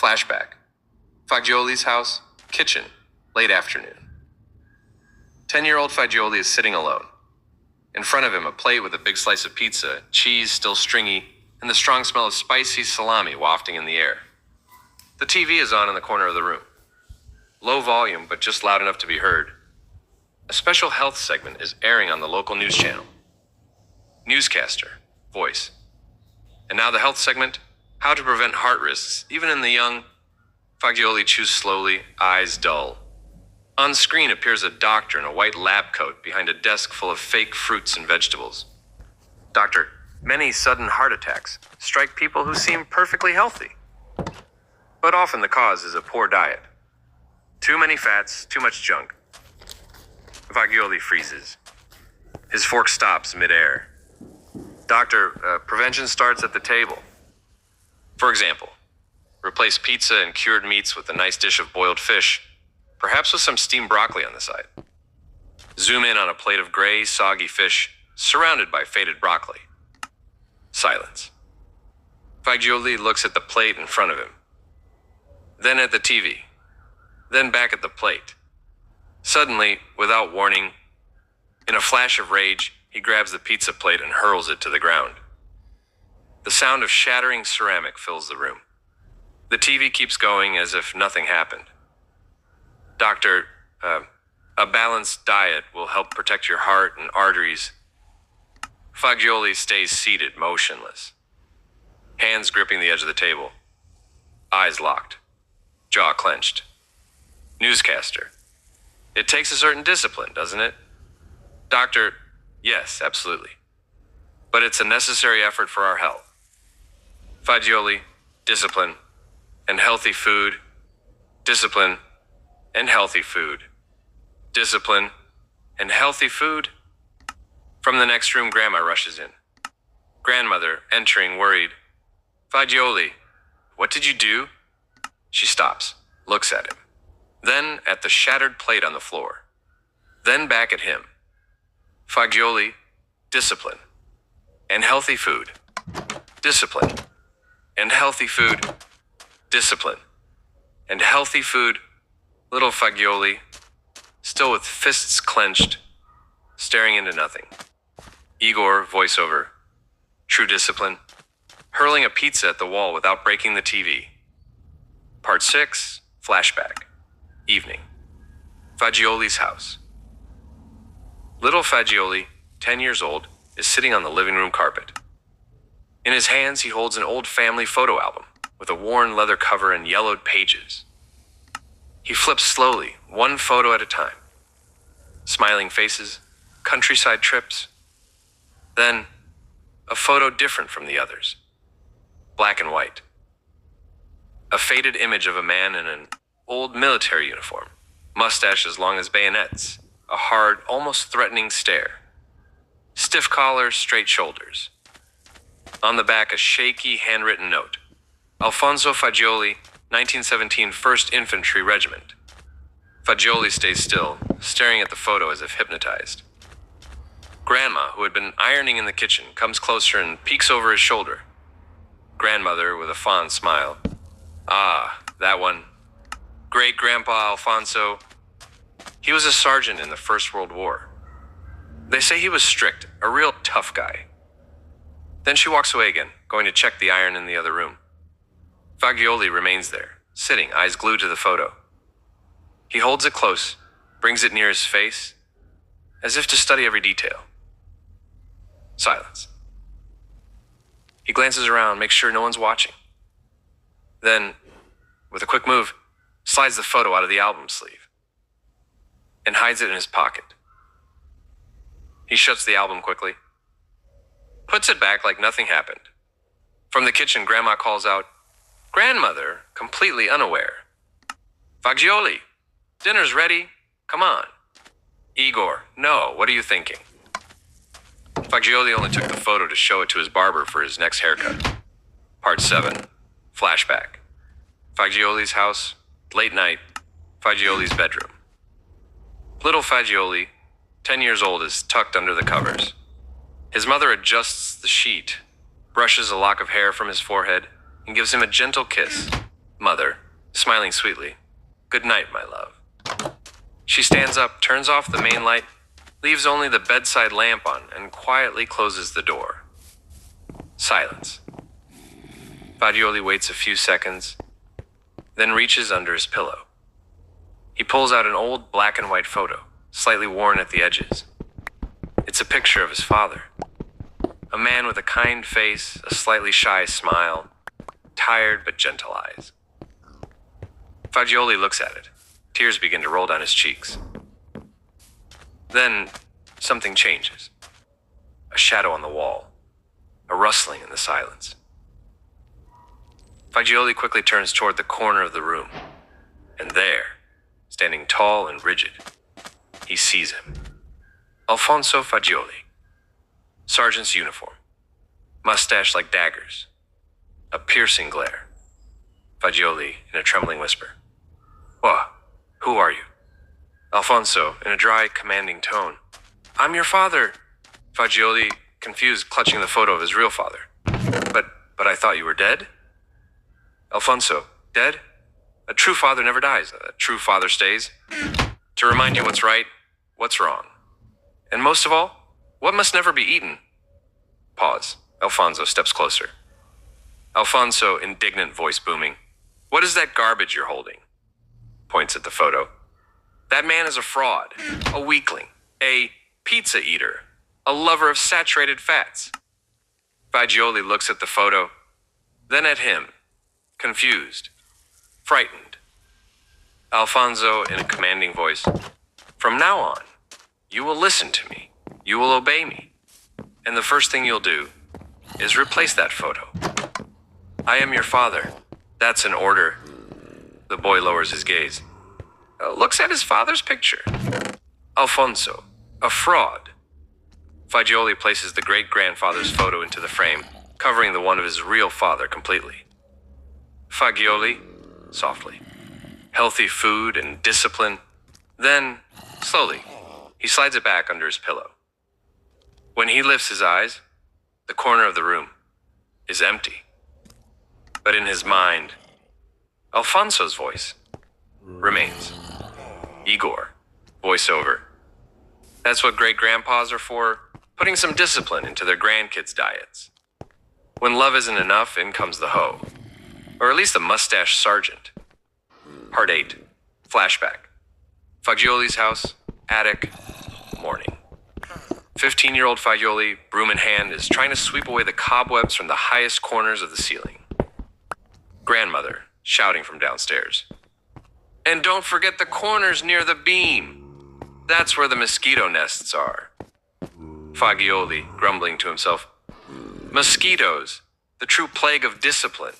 Flashback. Fagioli's house, kitchen, late afternoon. 10-year-old Fagioli is sitting alone. In front of him, a plate with a big slice of pizza, cheese still stringy, and the strong smell of spicy salami wafting in the air. The TV is on in the corner of the room. Low volume, but just loud enough to be heard. A special health segment is airing on the local news channel. Newscaster, voice. And now the health segment, how to prevent heart risks, even in the young. Fagioli chews slowly, eyes dull. On screen appears a doctor in a white lab coat behind a desk full of fake fruits and vegetables. Doctor, many sudden heart attacks strike people who seem perfectly healthy. But often the cause is a poor diet. Too many fats, too much junk. Fagioli freezes. His fork stops midair. Doctor, prevention starts at the table. For example, replace pizza and cured meats with a nice dish of boiled fish, perhaps with some steamed broccoli on the side. Zoom in on a plate of gray, soggy fish, surrounded by faded broccoli. Silence. Fagioli looks at the plate in front of him, then at the TV, then back at the plate. Suddenly, without warning, in a flash of rage, he grabs the pizza plate and hurls it to the ground. The sound of shattering ceramic fills the room. The TV keeps going as if nothing happened. Doctor, a balanced diet will help protect your heart and arteries. Fagioli stays seated, motionless. Hands gripping the edge of the table. Eyes locked. Jaw clenched. Newscaster. It takes a certain discipline, doesn't it? Doctor, yes, absolutely. But it's a necessary effort for our health. Fagioli, discipline, and healthy food. Discipline, and healthy food. Discipline, and healthy food. From the next room, Grandma rushes in. Grandmother, entering, worried. Fagioli, what did you do? She stops, looks at him. Then at the shattered plate on the floor. Then back at him. Fagioli, discipline, and healthy food. Discipline, and healthy food. Discipline, and healthy food. Little Fagioli, still with fists clenched, staring into nothing. Igor, voiceover. True discipline. Hurling a pizza at the wall without breaking the TV. Part 6, flashback. Evening. Fagioli's house. Little Fagioli, 10 years old, is sitting on the living room carpet. In his hands, he holds an old family photo album with a worn leather cover and yellowed pages. He flips slowly, one photo at a time. Smiling faces, countryside trips. Then, a photo different from the others. Black and white. A faded image of a man in an old military uniform, mustache as long as bayonets, a hard, almost threatening stare. Stiff collar, straight shoulders. On the back, a shaky, handwritten note. Alfonso Fagioli, 1917 1st Infantry Regiment. Fagioli stays still, staring at the photo as if hypnotized. Grandma, who had been ironing in the kitchen, comes closer and peeks over his shoulder. Grandmother, with a fond smile. Ah, that one. Great-grandpa Alfonso. He was a sergeant in the First World War. They say he was strict, a real tough guy. Then she walks away again, going to check the iron in the other room. Fagioli remains there, sitting, eyes glued to the photo. He holds it close, brings it near his face, as if to study every detail. Silence. He glances around, makes sure no one's watching. Then, with a quick move, slides the photo out of the album sleeve and hides it in his pocket. He shuts the album quickly, puts it back like nothing happened. From the kitchen, Grandma calls out, Grandmother, completely unaware. Fagioli, dinner's ready. Come on. Igor, no, what are you thinking? Fagioli only took the photo to show it to his barber for his next haircut. Part 7, flashback. Fagioli's house, late night, Fagioli's bedroom. Little Fagioli, 10 years old, is tucked under the covers. His mother adjusts the sheet, brushes a lock of hair from his forehead, and gives him a gentle kiss. Mother, smiling sweetly. "Good night, my love." She stands up, turns off the main light, leaves only the bedside lamp on, and quietly closes the door. Silence. Fagioli waits a few seconds, then reaches under his pillow. He pulls out an old black and white photo, slightly worn at the edges. It's a picture of his father. A man with a kind face, a slightly shy smile, tired but gentle eyes. Fagioli looks at it. Tears begin to roll down his cheeks. Then, something changes. A shadow on the wall. A rustling in the silence. Fagioli quickly turns toward the corner of the room. And there, standing tall and rigid, he sees him. Alfonso Fagioli. Sergeant's uniform. Mustache like daggers. A piercing glare. Fagioli in a trembling whisper. "What? Who are you?" Alfonso in a dry, commanding tone. "I'm your father." Fagioli, confused, clutching the photo of his real father. But I thought you were dead?" "Alfonso, dead? A true father never dies. A true father stays. To remind you what's right, what's wrong. And most of all, what must never be eaten." Pause. Alfonso steps closer. Alfonso, indignant voice booming. "What is that garbage you're holding?" Points at the photo. "That man is a fraud, a weakling, a pizza eater, a lover of saturated fats." Fagioli looks at the photo, then at him, confused, frightened. Alfonso in a commanding voice. "From now on, you will listen to me. You will obey me. And the first thing you'll do is replace that photo. I am your father. That's an order." The boy lowers his gaze. Looks at his father's picture. Alfonso, a fraud. Fagioli places the great-grandfather's photo into the frame, covering the one of his real father completely. Fagioli, softly. Healthy food and discipline. Then, slowly, he slides it back under his pillow. When he lifts his eyes, the corner of the room is empty. But in his mind, Alfonso's voice remains. Igor, voiceover. That's what great-grandpas are for, putting some discipline into their grandkids' diets. When love isn't enough, in comes the hoe. Or at least the mustache sergeant. Part 8. Flashback. Fagioli's house, attic, morning. 15-year-old Fagioli, broom in hand, is trying to sweep away the cobwebs from the highest corners of the ceiling. Grandmother, shouting from downstairs. "And don't forget the corners near the beam. That's where the mosquito nests are." Fagioli, grumbling to himself. Mosquitoes, the true plague of discipline.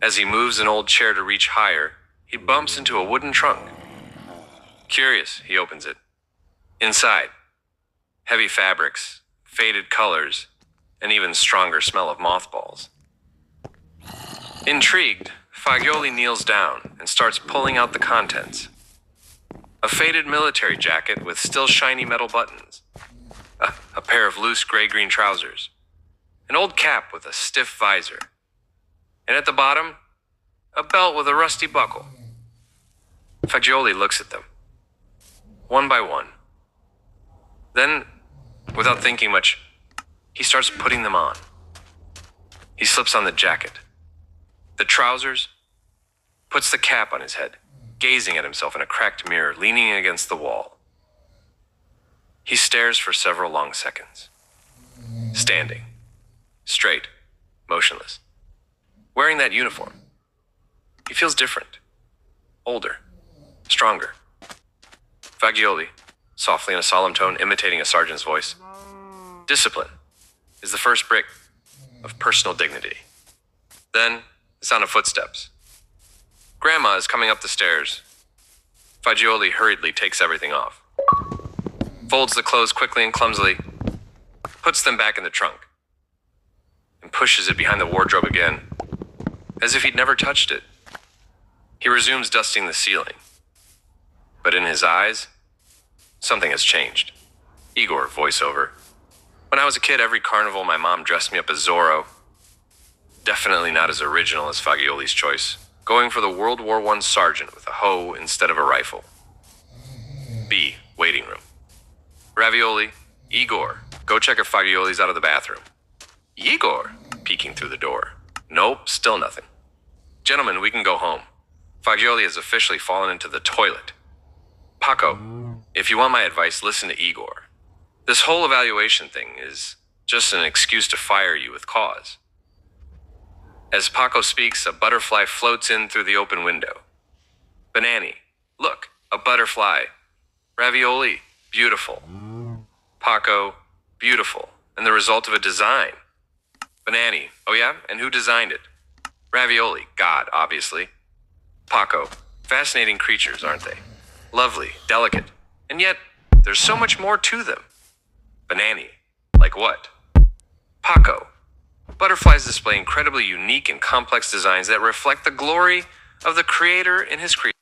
As he moves an old chair to reach higher, he bumps into a wooden trunk. Curious, he opens it. Inside, heavy fabrics, faded colors, and even stronger smell of mothballs. Intrigued, Fagioli kneels down and starts pulling out the contents. A faded military jacket with still shiny metal buttons. A pair of loose gray-green trousers. An old cap with a stiff visor. And at the bottom, a belt with a rusty buckle. Fagioli looks at them, one by one. Then, without thinking much, he starts putting them on. He slips on the jacket, the trousers, puts the cap on his head, gazing at himself in a cracked mirror leaning against the wall. He stares for several long seconds, standing, straight, motionless, wearing that uniform. He feels different, older, stronger. Fagioli, softly in a solemn tone, imitating a sergeant's voice. Discipline is the first brick of personal dignity. Then, the sound of footsteps. Grandma is coming up the stairs. Fagioli hurriedly takes everything off. Folds the clothes quickly and clumsily, puts them back in the trunk, and pushes it behind the wardrobe again, as if he'd never touched it. He resumes dusting the ceiling. But in his eyes, something has changed. Igor, voiceover. When I was a kid, every carnival my mom dressed me up as Zorro. Definitely not as original as Fagioli's choice. going for the World War I sergeant with a hoe instead of a rifle. B. Waiting room. Ravioli, Igor, go check if Fagioli's out of the bathroom. Igor, peeking through the door. Nope, still nothing. Gentlemen, we can go home. Fagioli has officially fallen into the toilet. Paco, if you want my advice, listen to Igor. This whole evaluation thing is just an excuse to fire you with cause. As Paco speaks, a butterfly floats in through the open window. Banani, look, a butterfly. Ravioli, beautiful. Paco, beautiful, and the result of a design. Banani, oh yeah, and who designed it? Ravioli, God, obviously. Paco, fascinating creatures, aren't they? Lovely, delicate, and yet there's so much more to them. Banani, like what? Paco, butterflies display incredibly unique and complex designs that reflect the glory of the creator in his creation.